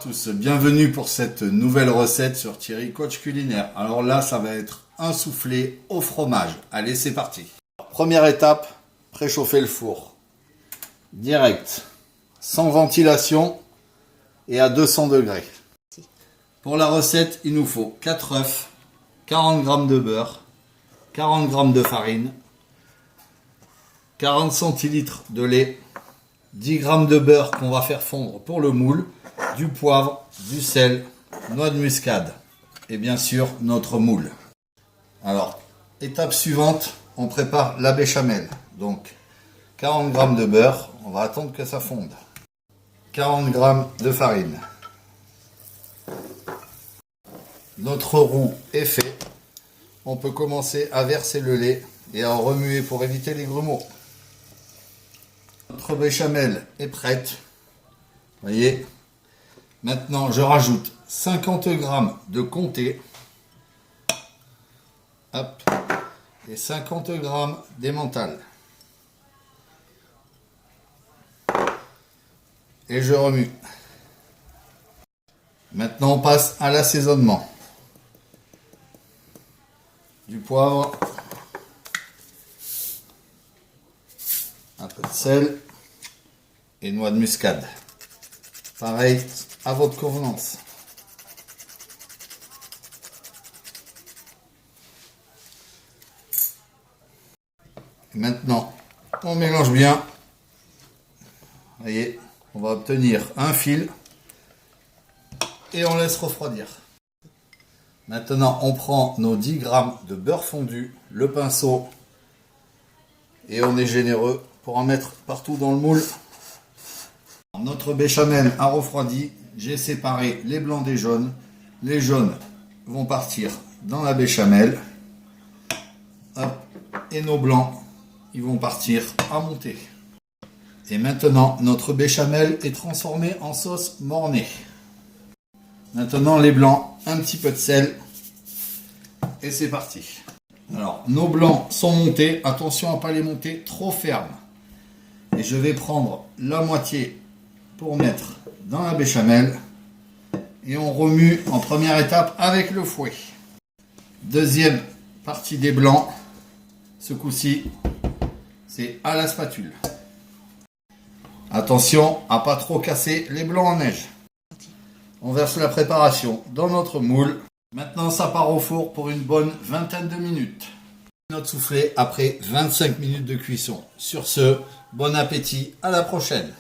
Tous, bienvenue pour cette nouvelle recette sur Thierry Coach Culinaire. Alors là, ça va être un soufflé au fromage. Allez, c'est parti. Première étape, préchauffer le four. Direct, sans ventilation et à 200 degrés. Pour la recette, il nous faut 4 œufs, 40 g de beurre, 40 g de farine, 40 centilitres de lait, 10 g de beurre qu'on va faire fondre pour le moule, du poivre, du sel, noix de muscade et bien sûr notre moule. Alors, étape suivante, on prépare la béchamel. Donc, 40 g de beurre, on va attendre que ça fonde. 40 g de farine. Notre roux est fait. On peut commencer à verser le lait et à remuer pour éviter les grumeaux. Notre béchamel est prête. Voyez. Maintenant, je rajoute 50 g de comté. Hop. Et 50 g d'emmental. Et je remue. Maintenant, on passe à l'assaisonnement. Du poivre, un peu de sel et noix de muscade. Pareil, à votre convenance. Maintenant, on mélange bien. Voyez, on va obtenir un fil et on laisse refroidir. Maintenant, on prend nos 10 g de beurre fondu, le pinceau, et on est généreux pour en mettre partout dans le moule. Notre béchamel a refroidi, j'ai séparé les blancs des jaunes. Les jaunes vont partir dans la béchamel. Hop, et nos blancs, ils vont partir à monter. Et maintenant, notre béchamel est transformée en sauce mornay. Maintenant, les blancs, un petit peu de sel. Et c'est parti. Alors, nos blancs sont montés. Attention à ne pas les monter trop fermes. Et je vais prendre la moitié pour mettre dans la béchamel. Et on remue en première étape avec le fouet. Deuxième partie des blancs. Ce coup-ci, c'est à la spatule. Attention à ne pas trop casser les blancs en neige. On verse la préparation dans notre moule. Maintenant, ça part au four pour une bonne vingtaine de minutes. Notre soufflé après 25 minutes de cuisson. Sur ce, bon appétit, à la prochaine.